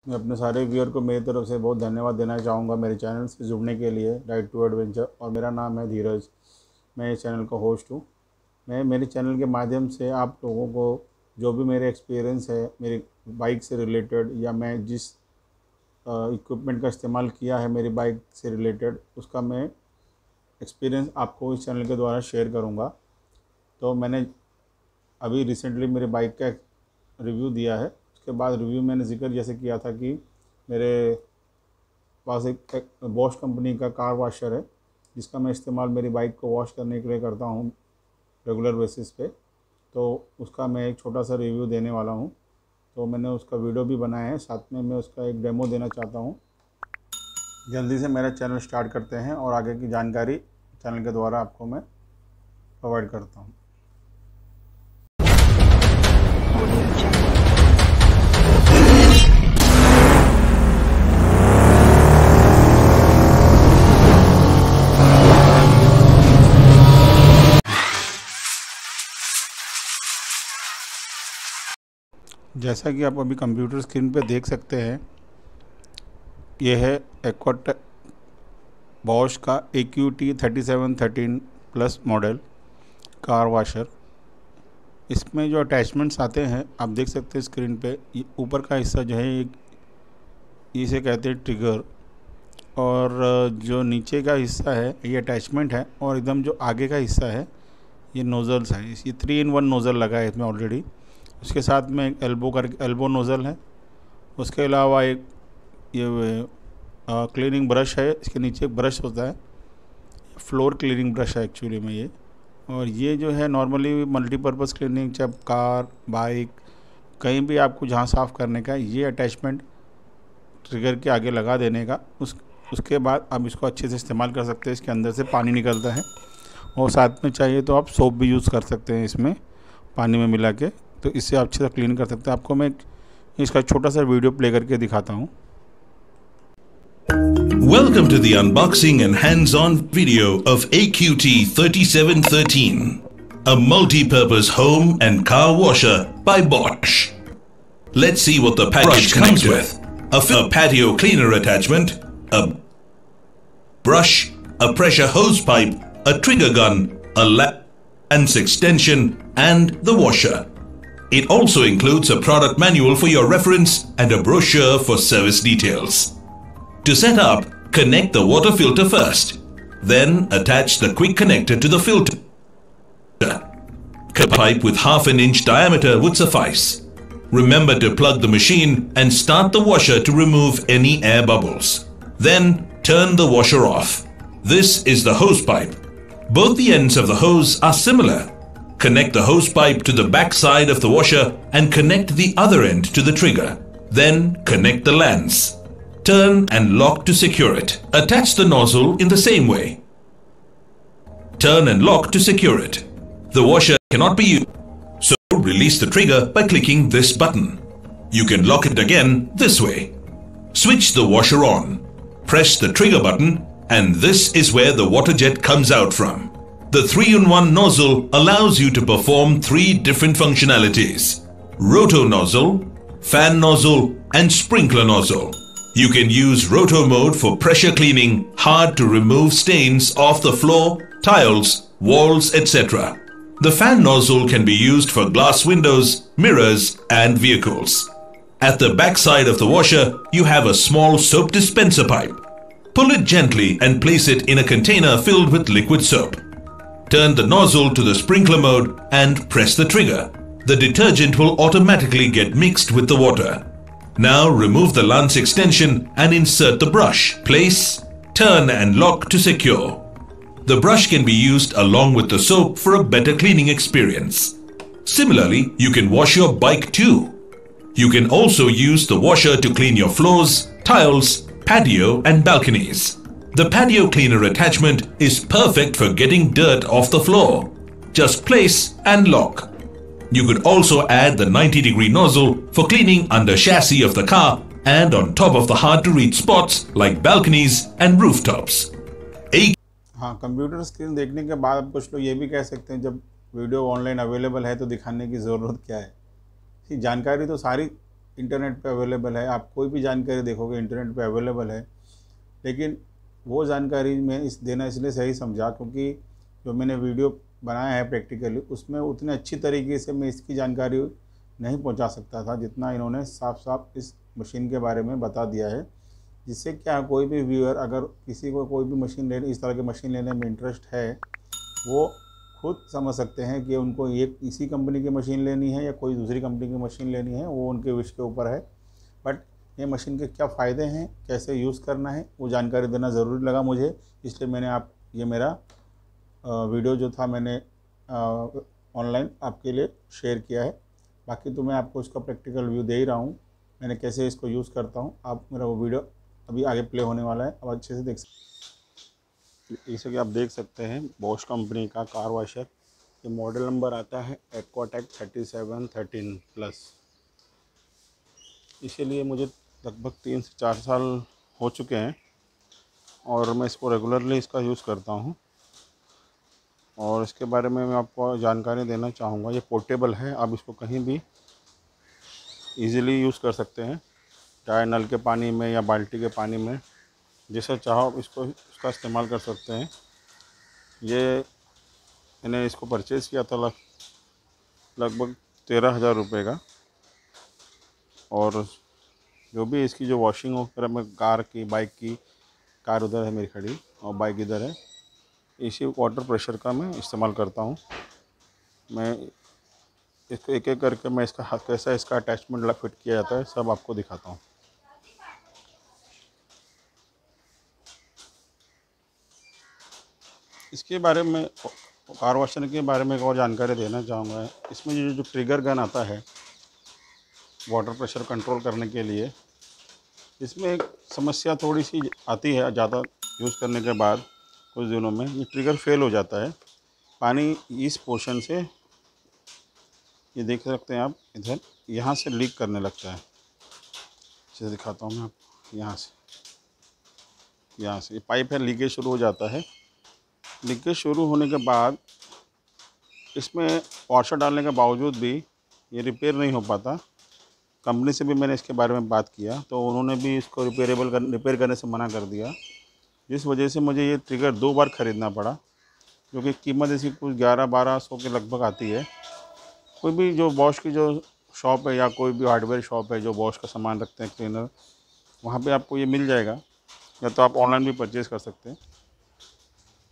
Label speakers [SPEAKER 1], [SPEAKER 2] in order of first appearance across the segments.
[SPEAKER 1] मैं अपने सारे व्यूअर को मेरी तरफ से बहुत धन्यवाद देना चाहूँगा मेरे चैनल से जुड़ने के लिए, राइट टू एडवेंचर। और मेरा नाम है धीरज, मैं इस चैनल का होस्ट हूँ। मैं मेरे चैनल के माध्यम से आप लोगों को जो भी मेरे एक्सपीरियंस है मेरी बाइक से रिलेटेड, या मैं जिस इक्विपमेंट का इस्तेमाल किया है मेरी बाइक से रिलेटेड, उसका मैं एक्सपीरियंस आपको इस चैनल के द्वारा शेयर करूँगा। तो मैंने अभी रिसेंटली मेरे बाइक का रिव्यू दिया है। उसके बाद रिव्यू मैंने जिक्र जैसे किया था कि मेरे पास एक बॉश कंपनी का कार वॉशर है, जिसका मैं इस्तेमाल मेरी बाइक को वॉश करने के लिए करता हूँ रेगुलर बेसिस पे। तो उसका मैं एक छोटा सा रिव्यू देने वाला हूँ। तो मैंने उसका वीडियो भी बनाया है, साथ में मैं उसका एक डेमो देना चाहता हूँ। जल्दी से मेरा चैनल स्टार्ट करते हैं और आगे की जानकारी चैनल के द्वारा आपको मैं प्रोवाइड करता हूँ। जैसा कि आप अभी कंप्यूटर स्क्रीन पे देख सकते हैं, यह है एक्वाटेक बॉश का AQT 3713 plus model car washer. इसमें जो अटैचमेंट्स आते हैं आप देख सकते हैं स्क्रीन पे। ये ऊपर का हिस्सा जो है इसे कहते हैं ट्रिगर, और जो नीचे का हिस्सा है ये अटैचमेंट है, और एकदम जो आगे का हिस्सा है ये नोज़ल्स हैं। ये 3-in-1 नोज़ल लगा है इसमें ऑलरेडी। उसके साथ में एक एल्बो नोज़ल है। उसके अलावा एक ये क्लीनिंग ब्रश है। इसके नीचे एक ब्रश होता है, फ्लोर क्लीनिंग ब्रश है एक्चुअली में ये। और ये जो है नॉर्मली मल्टीपर्पज़ क्लीनिंग, चाहे कार बाइक कहीं भी आपको जहाँ साफ़ करने का, ये अटैचमेंट ट्रिगर के आगे लगा देने का। उसके बाद आप इसको अच्छे से इस्तेमाल कर सकते हैं। इसके अंदर से पानी निकलता है, और साथ में चाहिए तो आप सोप भी यूज़ कर सकते हैं इसमें पानी में मिला के। तो इससे आप अच्छे से क्लीन कर सकते हैं। आपको मैं इसका छोटा सा वीडियो प्ले करके दिखाता हूँ।
[SPEAKER 2] Welcome to the unboxing and hands-on video of AQT 3713, a multi-purpose home and car washer by Bosch. Let's see what the package comes with. A patio cleaner attachment, a brush, a pressure hose pipe, a trigger gun, a lance extension, and the washer. It also includes a product manual for your reference and a brochure for service details. To set up, connect the water filter first. Then attach the quick connector to the filter. A pipe with 1/2 inch diameter would suffice. Remember to plug the machine and start the washer to remove any air bubbles. Then turn the washer off. This is the hose pipe. Both the ends of the hose are similar. Connect the hose pipe to the back side of the washer and connect the other end to the trigger. Then connect the lance. Turn and lock to secure it. Attach the nozzle in the same way. Turn and lock to secure it. The washer cannot be used, so release the trigger by clicking this button. You can lock it again this way. Switch the washer on. Press the trigger button, and this is where the water jet comes out from. The 3-in-1 nozzle allows you to perform 3 different functionalities: roto nozzle, fan nozzle, and sprinkler nozzle. You can use roto mode for pressure cleaning hard to remove stains off the floor, tiles, walls, etc. The fan nozzle can be used for glass windows, mirrors, and vehicles. At the back side of the washer, you have a small soap dispenser pipe. Pull it gently and place it in a container filled with liquid soap. Turn the nozzle to the sprinkler mode and press the trigger. The detergent will automatically get mixed with the water. Now remove the lance extension and insert the brush. Place, turn and lock to secure. The brush can be used along with the soap for a better cleaning experience. Similarly, you can wash your bike too. You can also use the washer to clean your floors, tiles, patio and balconies. The patio cleaner attachment is perfect for getting dirt off the floor. Just place and lock. You could also add the 90-degree nozzle for cleaning under chassis of the car and on top of the hard-to-reach spots like balconies and rooftops.
[SPEAKER 1] हाँ, computer screen देखने के बाद अब कुछ लोग ये भी कह सकते हैं जब वीडियो ऑनलाइन अवेलेबल है तो दिखाने की ज़रूरत क्या है। जानकारी तो सारी इंटरनेट पे अवेलेबल है, आप कोई भी जानकारी देखोगे इंटरनेट पे अवेलेबल है। लेकिन वो जानकारी मैं देना इसलिए सही समझा क्योंकि जो मैंने वीडियो बनाया है प्रैक्टिकली, उसमें उतने अच्छी तरीके से मैं इसकी जानकारी नहीं पहुंचा सकता था जितना इन्होंने साफ साफ इस मशीन के बारे में बता दिया है। जिससे क्या, कोई भी व्यूअर अगर किसी को कोई भी मशीन लेने, इस तरह की मशीन लेने में इंटरेस्ट है, वो खुद समझ सकते हैं कि उनको ये इसी कंपनी की मशीन लेनी है या कोई दूसरी कंपनी की मशीन लेनी है, वो उनके विश के ऊपर है। बट ये मशीन के क्या फ़ायदे हैं, कैसे यूज़ करना है, वो जानकारी देना ज़रूरी लगा मुझे, इसलिए मैंने ये मेरा वीडियो जो था मैंने ऑनलाइन आपके लिए शेयर किया है। बाकी तो मैं आपको इसका प्रैक्टिकल व्यू दे ही रहा हूँ, मैंने कैसे इसको यूज़ करता हूँ। आप मेरा वो वीडियो अभी आगे प्ले होने वाला है, अब अच्छे से देख सकते। जैसे कि आप देख सकते हैं बॉश कंपनी का कार वॉशर, ये मॉडल नंबर आता है एक्वाटेक 3713 प्लस। इसीलिए मुझे लगभग 3 से 4 साल हो चुके हैं और मैं इसको रेगुलरली इसका यूज़ करता हूँ। और इसके बारे में मैं आपको जानकारी देना चाहूँगा। ये पोर्टेबल है, आप इसको कहीं भी इजीली यूज़ कर सकते हैं, चाहे नल के पानी में या बाल्टी के पानी में, जैसा चाहो इसका इस्तेमाल कर सकते हैं। ये मैंने इसको परचेज़ किया था लगभग 13,000 रुपये का। और जो भी इसकी जो वॉशिंग वगैरह में कार की, बाइक की, कार उधर है मेरी खड़ी और बाइक इधर है, इसी वाटर प्रेशर का मैं इस्तेमाल करता हूँ। मैं इसको एक एक करके मैं कैसा इसका अटैचमेंट फिट किया जाता है सब आपको दिखाता हूँ। इसके बारे में, कार वॉशर के बारे में एक और जानकारी देना चाहूँगा। इसमें जो ट्रिगर गन आता है वाटर प्रेशर कंट्रोल करने के लिए, इसमें एक समस्या थोड़ी सी आती है, ज़्यादा यूज़ करने के बाद कुछ दिनों में ये ट्रिगर फेल हो जाता है। पानी इस पोर्शन से, ये देख सकते हैं आप, इधर यहाँ से लीक करने लगता है। इसे दिखाता हूँ मैं आपको, यहाँ से ये पाइप है, लीकेज शुरू हो जाता है। लीकेज शुरू होने के बाद इसमें वॉशर डालने के बावजूद भी ये रिपेयर नहीं हो पाता। कंपनी से भी मैंने इसके बारे में बात किया तो उन्होंने भी इसको रिपेयर करने से मना कर दिया, जिस वजह से मुझे ये ट्रिगर 2 बार ख़रीदना पड़ा, जो कि कीमत इसकी कुछ 11-1200 के लगभग आती है। कोई भी जो बॉश की जो शॉप है या कोई भी हार्डवेयर शॉप है जो बॉश का सामान रखते हैं क्लीनर, वहाँ पे आपको ये मिल जाएगा, या तो आप ऑनलाइन भी परचेज़ कर सकते हैं।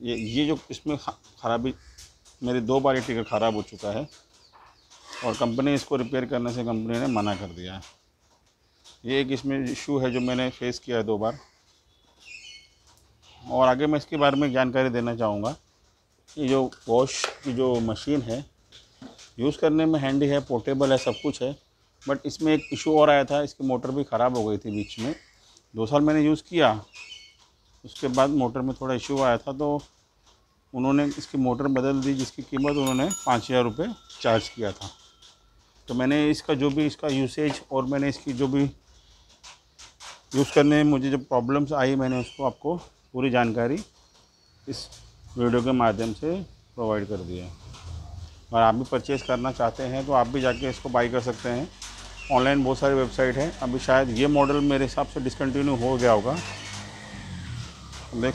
[SPEAKER 1] ये जो इसमें ख़राबी, मेरी 2 बार ये ट्रिगर ख़राब हो चुका है और कंपनी इसको रिपेयर करने से कंपनी ने मना कर दिया है। ये एक इसमें इशू है जो मैंने फेस किया है 2 बार। और आगे मैं इसके बारे में जानकारी देना चाहूँगा। ये जो वॉश की जो मशीन है, यूज़ करने में हैंडी है, पोर्टेबल है, सब कुछ है, बट इसमें एक इशू और आया था, इसकी मोटर भी ख़राब हो गई थी बीच में। 2 साल मैंने यूज़ किया, उसके बाद मोटर में थोड़ा इशू आया था तो उन्होंने इसकी मोटर बदल दी, जिसकी कीमत उन्होंने 5,000 रुपये चार्ज किया था। तो मैंने इसका जो भी इसका यूसेज और मैंने इसकी जो भी यूज़ करने में मुझे जो प्रॉब्लम्स आई, मैंने उसको आपको पूरी जानकारी इस वीडियो के माध्यम से प्रोवाइड कर दिया है। और आप भी परचेज़ करना चाहते हैं तो आप भी जाके इसको बाई कर सकते हैं। ऑनलाइन बहुत सारी वेबसाइट हैं, अभी शायद ये मॉडल मेरे हिसाब से डिसकंटिन्यू हो गया होगा, देख।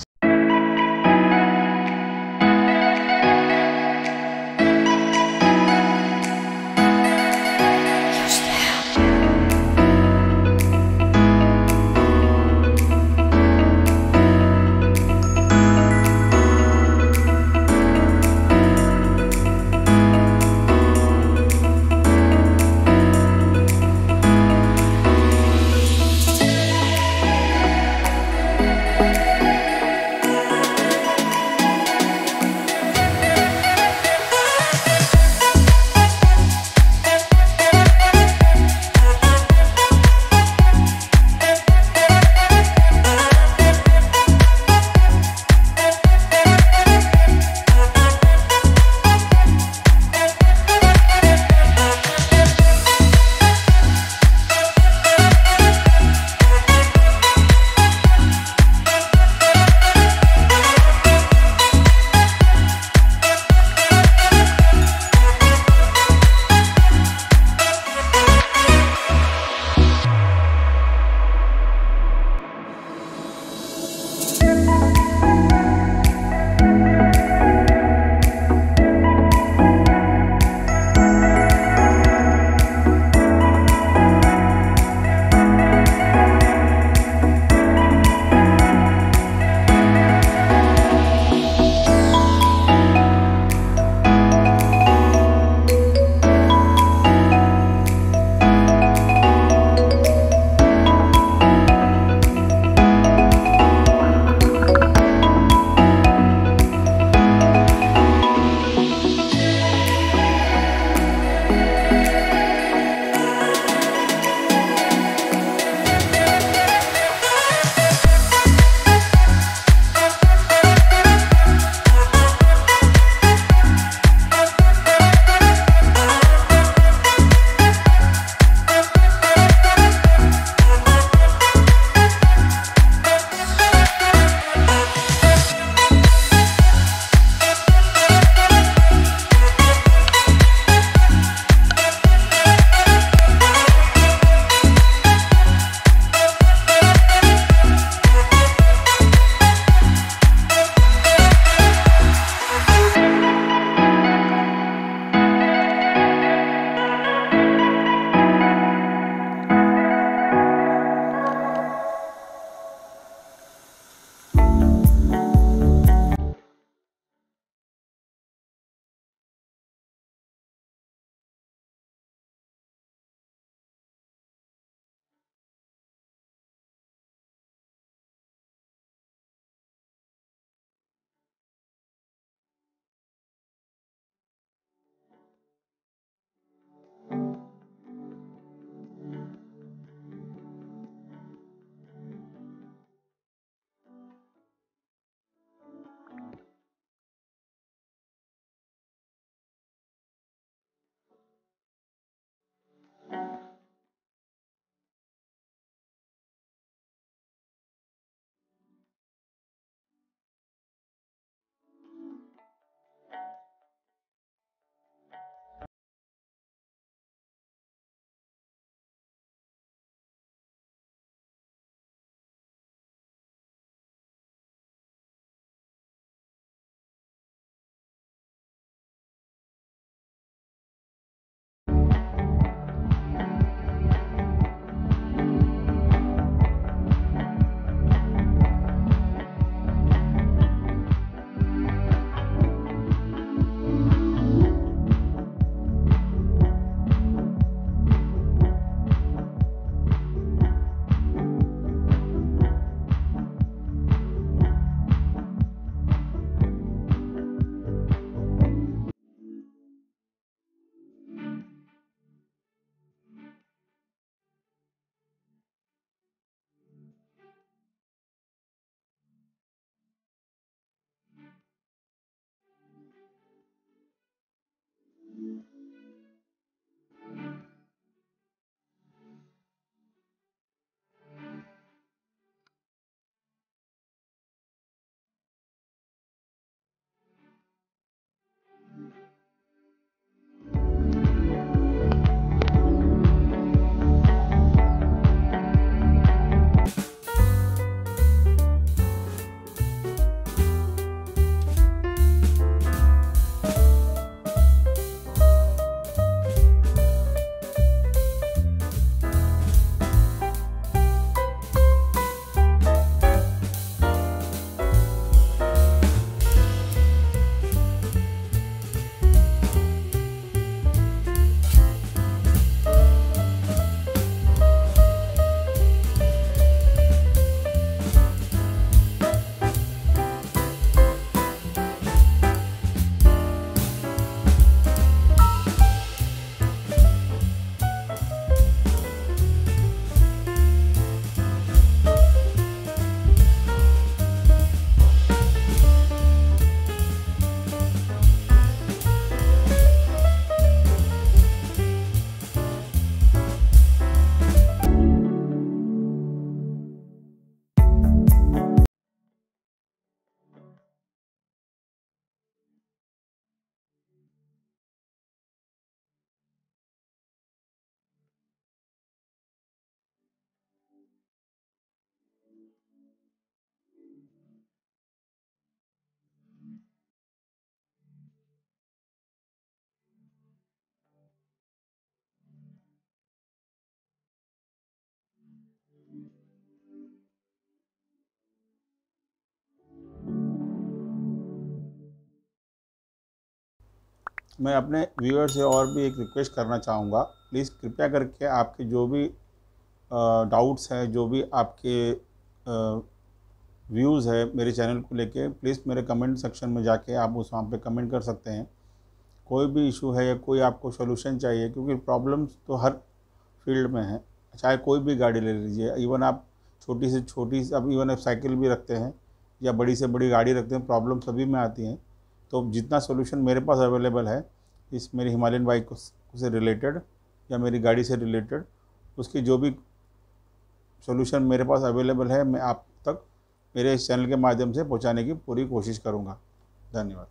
[SPEAKER 1] मैं अपने व्यूअर से और भी एक रिक्वेस्ट करना चाहूँगा, प्लीज़ कृपया करके आपके जो भी डाउट्स हैं, जो भी आपके व्यूज़ है मेरे चैनल को लेके, प्लीज़ मेरे कमेंट सेक्शन में जाके आप उस वहाँ पे कमेंट कर सकते हैं। कोई भी इशू है या कोई आपको सॉल्यूशन चाहिए, क्योंकि प्रॉब्लम्स तो हर फील्ड में है, चाहे कोई भी गाड़ी ले लीजिए, इवन आप छोटी से छोटी, अब इवन आप साइकिल भी रखते हैं या बड़ी से बड़ी गाड़ी रखते हैं, प्रॉब्लम सभी में आती हैं। तो जितना सॉल्यूशन मेरे पास अवेलेबल है इस मेरी हिमालयन बाइक से रिलेटेड या मेरी गाड़ी से रिलेटेड, उसकी जो भी सॉल्यूशन मेरे पास अवेलेबल है, मैं आप तक मेरे इस चैनल के माध्यम से पहुंचाने की पूरी कोशिश करूंगा। धन्यवाद।